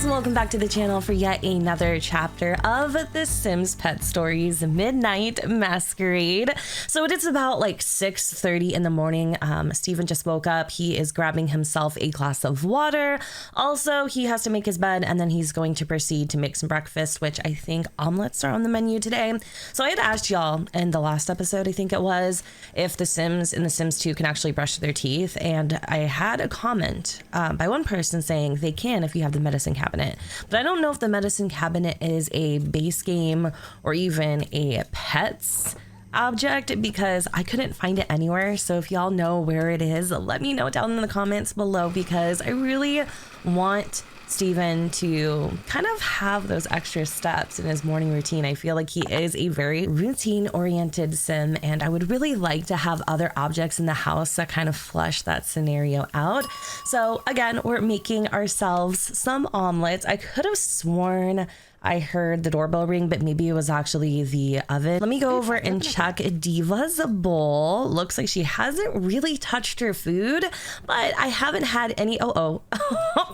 guys, welcome back to the channel for yet another chapter of the Sims Pet Stories Midnight Masquerade. So it is about like 6:30 in the morning. Stephan just woke up. He is grabbing himself a glass of water. Also, he has to make his bed and then he's going to proceed to make some breakfast, which I think omelets are on the menu today. So I had asked y'all in the last episode, I think it was, if the Sims in The Sims 2 can actually brush their teeth. And I had a comment by one person saying they can if you have the medicine cabinet, but I don't know if the medicine cabinet is a base game or even a pets object because I couldn't find it anywhere. So if y'all know where it is, let me know down in the comments below, because I really want Stephan to kind of have those extra steps in his morning routine. I feel like he is a very routine oriented sim, and I would really like to have other objects in the house that kind of flush that scenario out. So again, we're making ourselves some omelets. I could have sworn I heard the doorbell ring, but maybe it was actually the oven. Let me go over and check Diva's bowl. Looks like she hasn't really touched her food, but I haven't had any.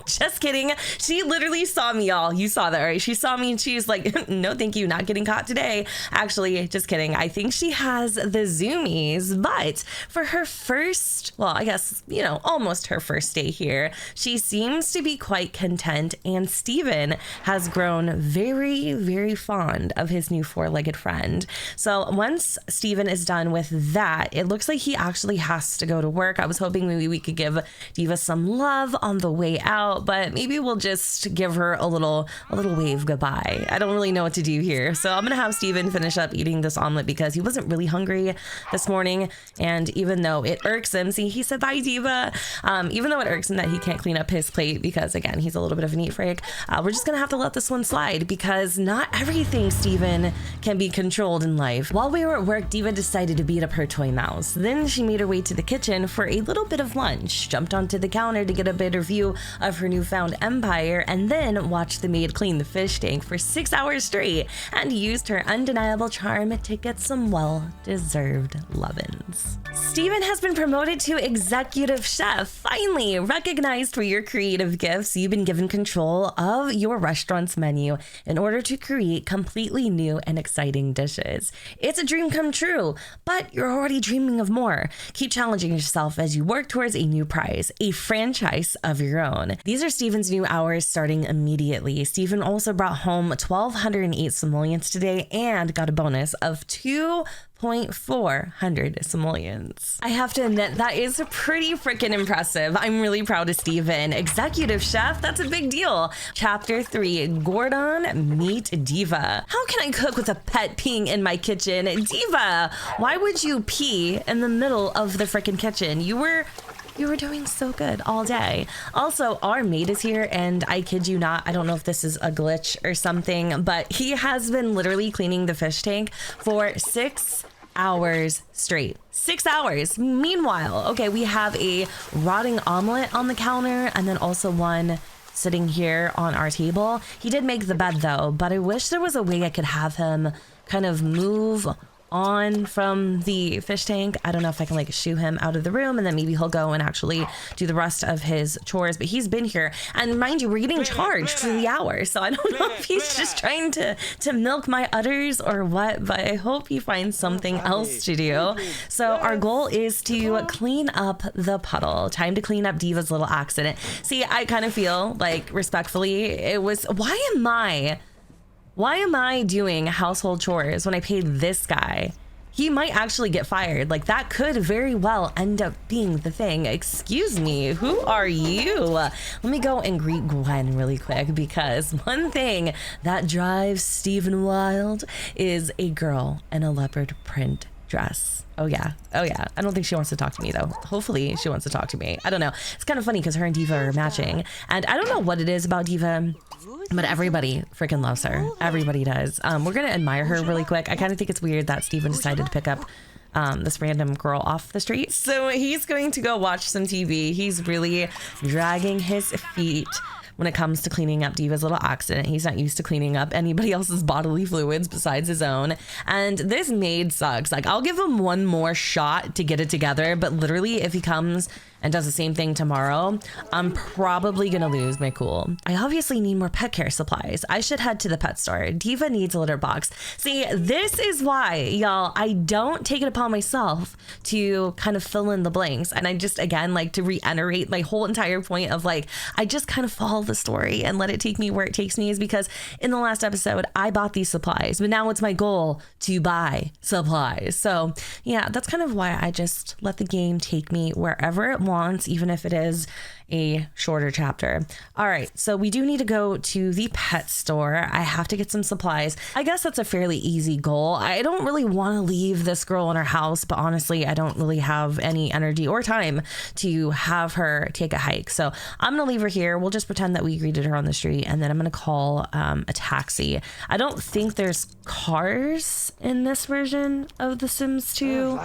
Just kidding. She literally saw me, y'all. You saw that, right? She saw me and she's like, no, thank you. Not getting caught today. Actually, just kidding. I think she has the zoomies, but for her first, well, I guess, you know, almost her first day here, she seems to be quite content, and Stephan has grown very, very fond of his new four-legged friend. So once Stephan is done with that, it looks like he actually has to go to work. I was hoping maybe we could give Diva some love on the way out, but maybe we'll just give her a little wave goodbye. I don't really know what to do here. So I'm gonna have Stephan finish up eating this omelet because he wasn't really hungry this morning. And even though it irks him, see, he said bye, Diva. Even though it irks him that he can't clean up his plate because, again, he's a little bit of a neat freak, we're just gonna have to let this one slide, because not everything, Stephan, can be controlled in life. While we were at work, Diva decided to beat up her toy mouse. Then she made her way to the kitchen for a little bit of lunch, jumped onto the counter to get a better view of her newfound empire, and then watched the maid clean the fish tank for 6 hours straight and used her undeniable charm to get some well-deserved lovin's. Stephan has been promoted to executive chef. Finally, recognized for your creative gifts, you've been given control of your restaurant's menu in order to create completely new and exciting dishes. It's a dream come true, but you're already dreaming of more. Keep challenging yourself as you work towards a new prize, a franchise of your own. These are Stephan's new hours starting immediately. Stephan also brought home 1,208 simoleons today and got a bonus of 2,400 simoleons. I have to admit, that is pretty freaking impressive. I'm really proud of Stephan. Executive chef, that's a big deal. Chapter 3, Gordon meet Diva. How can I cook with a pet peeing in my kitchen? Diva, why would you pee in the middle of the freaking kitchen? You were doing so good all day. Also, our maid is here, and I kid you not, I don't know if this is a glitch or something, but he has been literally cleaning the fish tank for 6 hours straight. 6 hours. Meanwhile, okay, we have a rotting omelet on the counter and then also one sitting here on our table. He did make the bed though, but I wish there was a way I could have him kind of move on from the fish tank. I don't know if I can like shoo him out of the room and then maybe he'll go and actually do the rest of his chores, but he's been here, and mind you, we're getting charged for the hour, so I don't know if he's just trying to milk my udders or what, but I hope he finds something else to do. So our goal is to clean up the puddle. Time to clean up Diva's little accident. See, I kind of feel like, respectfully, it was, why am I doing household chores when I paid this guy? He might actually get fired. Like, that could very well end up being the thing. Excuse me, who are you? Let me go and greet Gwen really quick, because one thing that drives Stephan wild is a girl in a leopard print dress. Oh yeah. I don't think she wants to talk to me though. Hopefully she wants to talk to me. I don't know. It's kind of funny because her and Diva are matching, and I don't know what it is about Diva, but everybody freaking loves her. Everybody does. We're gonna admire her really quick. I kind of think it's weird that Stephan decided to pick up this random girl off the street. So he's going to go watch some TV. He's really dragging his feet when it comes to cleaning up Diva's little accident. He's not used to cleaning up anybody else's bodily fluids besides his own. And this maid sucks. Like, I'll give him one more shot to get it together, but literally if he comes and does the same thing tomorrow, I'm probably gonna lose my cool. I obviously need more pet care supplies. I should head to the pet store. Diva needs a litter box. See, this is why, y'all, I don't take it upon myself to kind of fill in the blanks. And I just, again, like to reiterate my whole entire point of like, I just kind of follow the story and let it take me where it takes me, is because in the last episode, I bought these supplies, but now it's my goal to buy supplies. So yeah, that's kind of why I just let the game take me wherever it wants, even if it is a shorter chapter. All right, so we do need to go to the pet store. I have to get some supplies. I guess that's a fairly easy goal. I don't really want to leave this girl in her house, but honestly, I don't really have any energy or time to have her take a hike. So I'm gonna leave her here. We'll just pretend that we greeted her on the street, and then I'm gonna call a taxi. I don't think there's cars in this version of The Sims 2.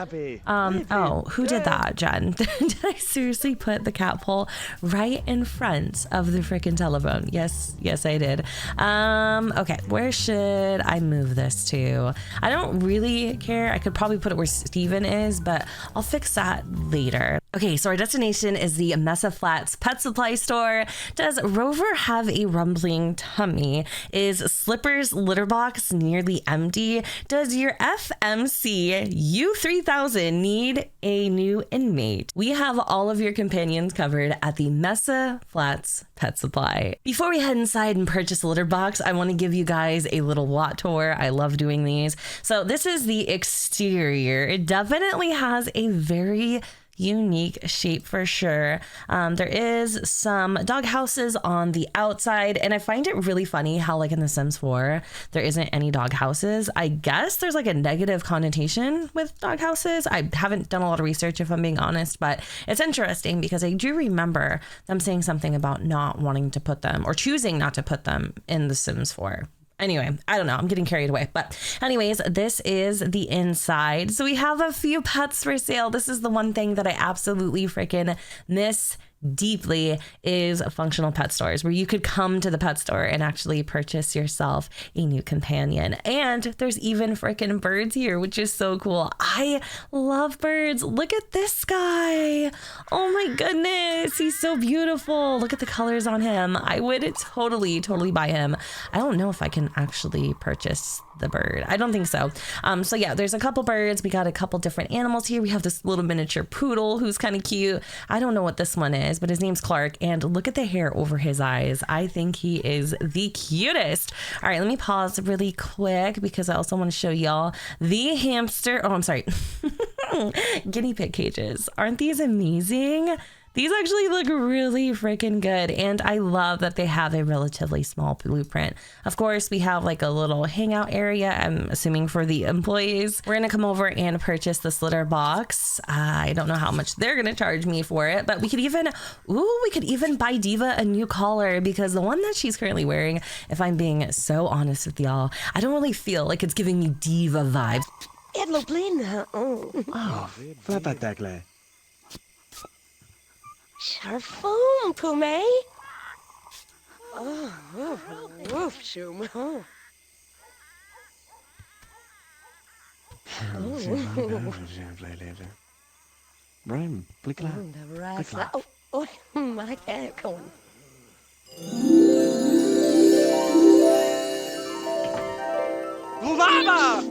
Oh, who did that, Jen? Did I seriously put the cat pole right in front of the freaking telephone? Yes, I did. Okay, where should I move this to? I don't really care. I could probably put it where Stephan is, but I'll fix that later. Okay, so our destination is the Mesa Flats Pet Supply Store. Does Rover have a rumbling tummy? Is Slipper's litter box nearly empty? Does your FMC U3000 need a new inmate? We have all of your companions covered at the Mesa Flats Pet Supply. Before we head inside and purchase a litter box, I want to give you guys a little lot tour. I love doing these. So this is the exterior. It definitely has a very unique shape for sure. There is some dog houses on the outside, and I find it really funny how like in The Sims 4 there isn't any dog houses. I guess there's like a negative connotation with dog houses. I haven't done a lot of research, if I'm being honest, but it's interesting because I do remember them saying something about not wanting to put them or choosing not to put them in The Sims 4. Anyway, I don't know. I'm getting carried away. But anyways, this is the inside. So we have a few pets for sale. This is the one thing that I absolutely freaking miss deeply, is functional pet stores where you could come to the pet store and actually purchase yourself a new companion. And there's even freaking birds here, which is so cool. I love birds. Look at this guy. Oh my goodness, he's so beautiful. Look at the colors on him. I would totally buy him. I don't know if I can actually purchase the bird. I don't think so. So yeah, there's a couple birds. We got a couple different animals here. We have this little miniature poodle who's kind of cute. I don't know what this one is, but his name's Clark, and look at the hair over his eyes. I think he is the cutest. All right, let me pause really quick because I also want to show y'all the hamster. Oh, I'm sorry. Guinea pig cages. Aren't these amazing? These actually look really freaking good, and I love that they have a relatively small blueprint. Of course, we have like a little hangout area, I'm assuming for the employees. We're gonna come over and purchase this litter box. I don't know how much they're gonna charge me for it, but we could even buy Diva a new collar, because the one that she's currently wearing, if I'm being so honest with y'all, I don't really feel like it's giving me Diva vibes. Sharfoom, Pume. Oh, woof, shoom. Oh. Brim, blikla. Oh, my cat going. Lava!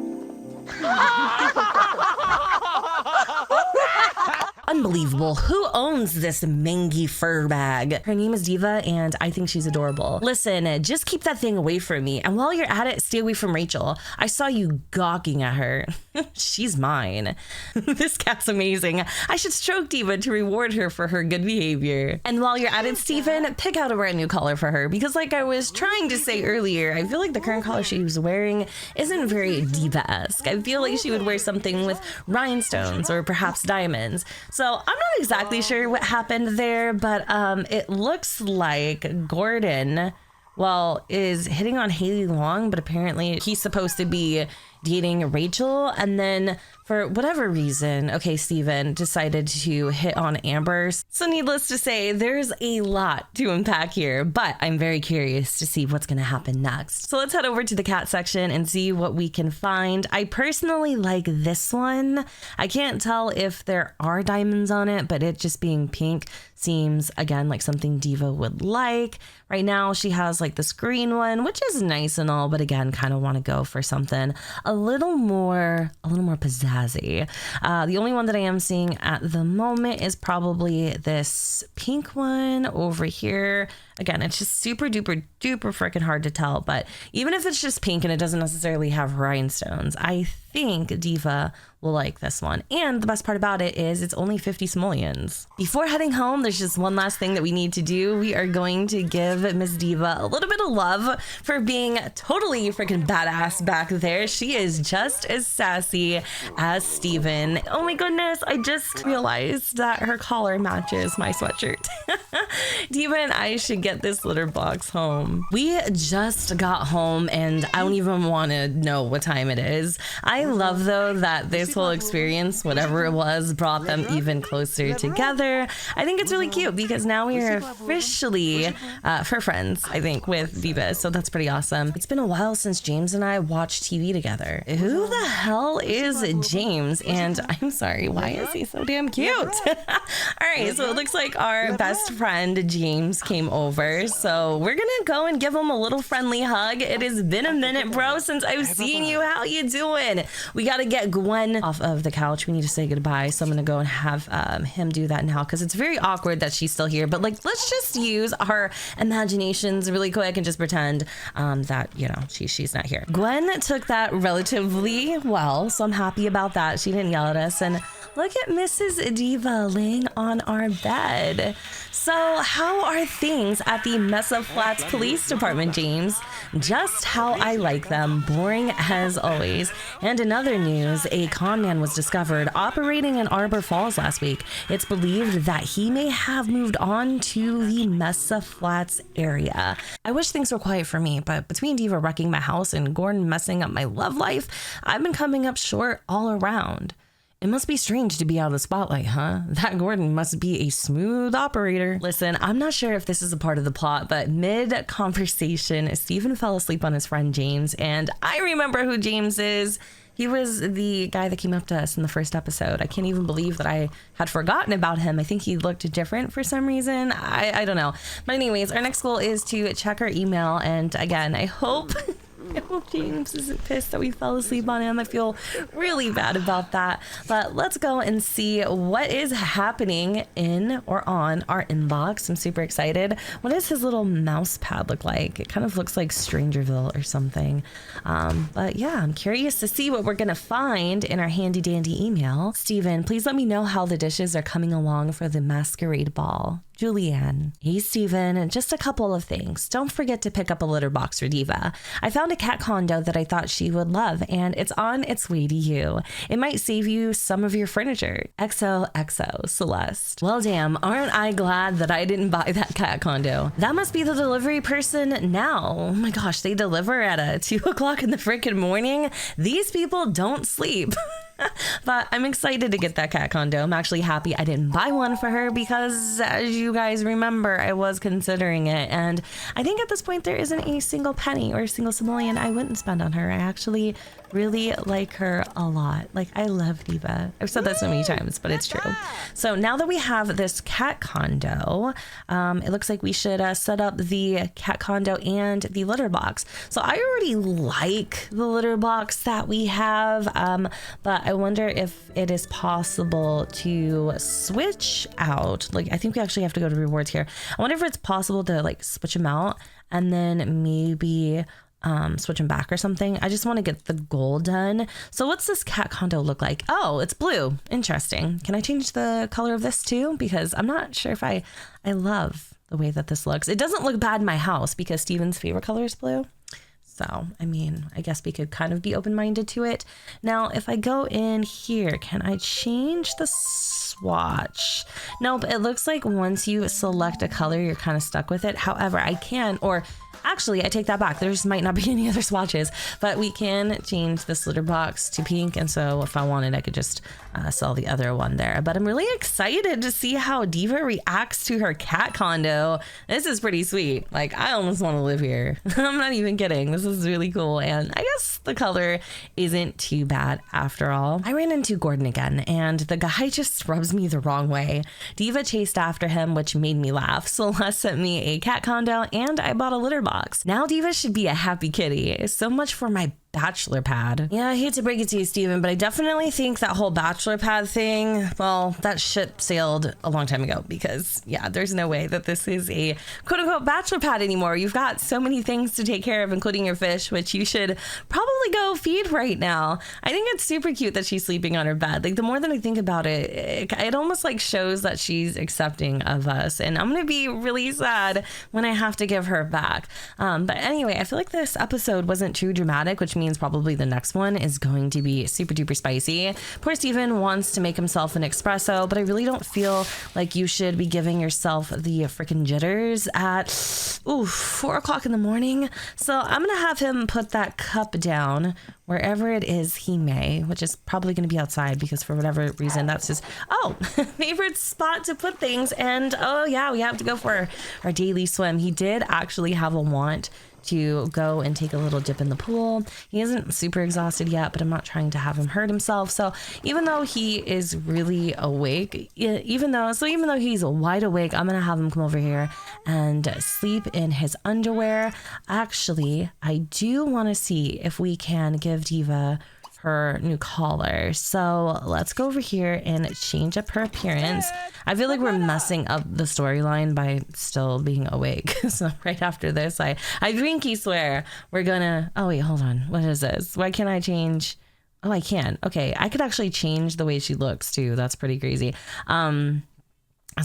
Unbelievable. Who owns this mangy fur bag? Her name is Diva, and I think she's adorable. Listen, just keep that thing away from me. And while you're at it, stay away from Rachel. I saw you gawking at her. She's mine. This cat's amazing. I should stroke Diva to reward her for her good behavior. And while you're at it, Stephan, pick out a brand new collar for her, because like I was trying to say earlier, I feel like the current collar she's wearing isn't very Diva-esque. I feel like she would wear something with rhinestones or perhaps diamonds. So I'm not exactly sure what happened there, but it looks like Gordon, well, is hitting on Haley Long, but apparently he's supposed to be dating Rachel, and then for whatever reason, okay, Stephan decided to hit on Amber. So needless to say, there's a lot to unpack here, but I'm very curious to see what's going to happen next. So let's head over to the cat section and see what we can find. I personally like this one. I can't tell if there are diamonds on it, but it just being pink seems, again, like something Diva would like. Right now, she has like this green one, which is nice and all, but again, kind of want to go for something a little more pizzazzy. The only one that I am seeing at the moment is probably this pink one over here. Again, it's just super duper freaking hard to tell, but even if it's just pink and it doesn't necessarily have rhinestones, I think Diva will like this one. And the best part about it is it's only 50 simoleons. Before heading home, there's just one last thing that we need to do. We are going to give Miss Diva a little bit of love for being totally freaking badass back there. She is just as sassy as Stephan. Oh my goodness, I just realized that her collar matches my sweatshirt. Diva and I should get this litter box home. We just got home and I don't even want to know what time it is. I love though that this whole experience, whatever it was, brought them even closer together. I think it's really cute because now we are officially friends, I think, with Diva. So that's pretty awesome. It's been a while since James and I watched TV together. Who the hell is James? And I'm sorry, why is he so damn cute? All right, so it looks like our best friend James came over. So we're gonna go and give him a little friendly hug. It has been a minute, bro, since I've seen you. How you doing? We gotta get Gwen off of the couch. We need to say goodbye. So I'm gonna go and have him do that now because it's very awkward that she's still here. But like, let's just use our imaginations really quick and just pretend that, you know, she's not here. Gwen took that relatively well, so I'm happy about that. She didn't yell at us. And look at Mrs. Diva laying on our bed. So how are things at the Mesa Flats Police Department, James? Just how I like them, boring as always. And in other news, a con man was discovered operating in Arbor Falls last week. It's believed that he may have moved on to the Mesa Flats area. I wish things were quiet for me, but between Diva wrecking my house and Gordon messing up my love life, I've been coming up short all around. It must be strange to be out of the spotlight, huh? That Gordon must be a smooth operator. Listen, I'm not sure if this is a part of the plot, but mid-conversation, Stephan fell asleep on his friend James, and I remember who James is. He was the guy that came up to us in the first episode. I can't even believe that I had forgotten about him. I think he looked different for some reason. I don't know. But anyways, our next goal is to check our email, and again, I hope James isn't pissed that we fell asleep on him. I feel really bad about that. But let's go and see what is happening in or on our inbox. I'm super excited. What does his little mouse pad look like? It kind of looks like Strangerville or something. But yeah, I'm curious to see what we're going to find in our handy dandy email. Stephan, please let me know how the dishes are coming along for the Masquerade ball. Julianne. Hey, Stephan, just a couple of things. Don't forget to pick up a litter box for Diva. I found a cat condo that I thought she would love, and it's on its way to you. It might save you some of your furniture. XOXO, Celeste. Well, damn, aren't I glad that I didn't buy that cat condo? That must be the delivery person now. Oh my gosh, they deliver at 2 o'clock in the freaking morning? These people don't sleep. But I'm excited to get that cat condo. I'm actually happy I didn't buy one for her because, as you guys remember, I was considering it. And I think at this point there isn't a single penny or a single simoleon I wouldn't spend on her. I actually really like her a lot. Like, I love Diva. I've said that so many times, but it's true. So now that we have this cat condo, it looks like we should set up the cat condo and the litter box. So I already like the litter box that we have, but I wonder if it is possible to switch out. Like, I think we actually have to go to rewards here. I wonder if it's possible to like switch them out and then maybe switch them back or something. I just want to get the goal done. So what's this cat condo look like? Oh, it's blue. Interesting. Can I change the color of this too? Because I'm not sure if I love the way that this looks. It doesn't look bad in my house because Stephan's favorite color is blue. So, I mean, I guess we could kind of be open-minded to it. Now, if I go in here, can I change the swatch? Nope, it looks like once you select a color, you're kind of stuck with it. However, I can, or Actually, I take that back. There's might not be any other swatches, but we can change this litter box to pink. And so if I wanted, I could just sell the other one there. But I'm really excited to see how Diva reacts to her cat condo. This is pretty sweet. Like, I almost want to live here. I'm not even kidding. This is really cool. And I guess the color isn't too bad after all. I ran into Gordon again, and the guy just rubs me the wrong way. Diva chased after him, which made me laugh. Celeste sent me a cat condo, and I bought a litter box. Now Diva should be a happy kitty. So much for my bachelor pad. Yeah, I hate to break it to you, Stephan, but I definitely think that whole bachelor pad thing, well, that ship sailed a long time ago, because yeah, there's no way that this is a quote unquote bachelor pad anymore. You've got so many things to take care of, including your fish, which you should probably go feed right now. I think it's super cute that she's sleeping on her bed. Like, the more that I think about it, it almost like shows that she's accepting of us, and I'm gonna be really sad when I have to give her back. But anyway, I feel like this episode wasn't too dramatic, which means probably the next one is going to be super duper spicy. Poor Stephan wants to make himself an espresso, but I really don't feel like you should be giving yourself the freaking jitters at 4 o'clock in the morning. So I'm gonna have him put that cup down wherever it is he may, which is probably going to be outside, because for whatever reason that's his favorite spot to put things. And oh yeah, we have to go for our daily swim. He did actually have a want to go and take a little dip in the pool. He isn't super exhausted yet, but I'm not trying to have him hurt himself. So even though he is really awake, even though he's wide awake, I'm gonna have him come over here and sleep in his underwear. Actually, I do want to see if we can give Diva her new collar. So let's go over here and change up her appearance. I feel like we're messing up the storyline by still being awake. So right after this, I pinky swear we're gonna, oh wait, hold on. What is this? Why can't I change? Oh, I can. Okay, I could actually change the way she looks too. That's pretty crazy. So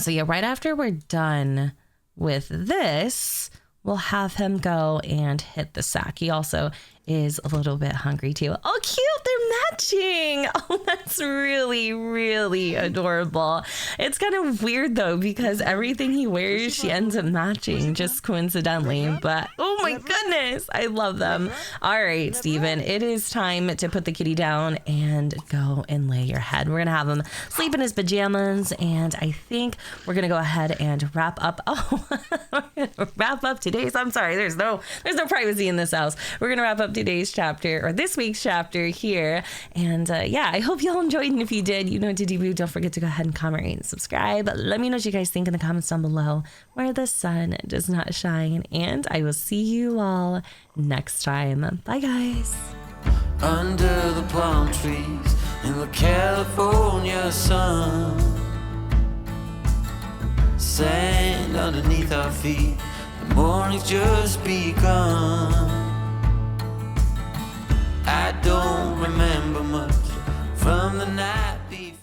yeah, right after we're done with this, we'll have him go and hit the sack. He also is a little bit hungry too. Oh, cute, they're matching. Oh, that's really, really adorable. It's kind of weird though, because everything he wears, she ends up matching just coincidentally. But oh my goodness, I love them. All right, Stephan, it is time to put the kitty down and go and lay your head. We're gonna have him sleep in his pajamas, and I think we're gonna go ahead and wrap up. Wrap up today's. I'm sorry, there's no privacy in this house. We're gonna wrap up today's chapter, or this week's chapter here. And yeah, I hope y'all enjoyed, and if you did, you know what to do. Don't forget to go ahead and comment, rate, and subscribe. Let me know what you guys think in the comments down below, where the sun does not shine, and I will see you all next time. Bye guys. Under the palm trees in the California sun, sand underneath our feet, the morning's just begun. I don't remember much from the night